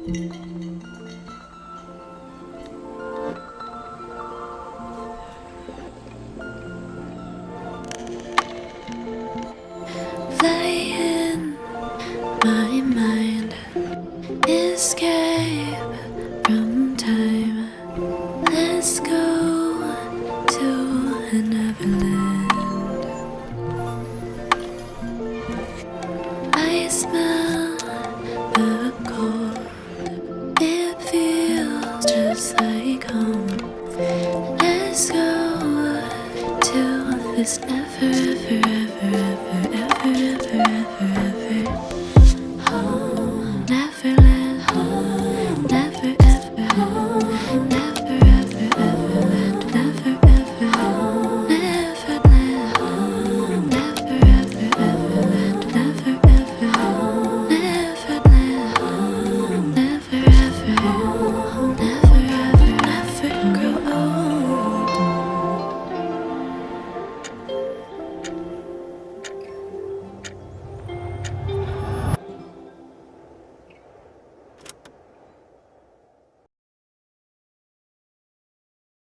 Fly in my mind, escape from time. Let's go to another land. I smell the cold, it feels just like home. Let's go to this never ever ever ever ever ever ever home. Neverland home. Never ever home. Never ever ever land. Never ever home. Neverland home. Never ever ever land. Never ever home. Neverland home. Never ever home.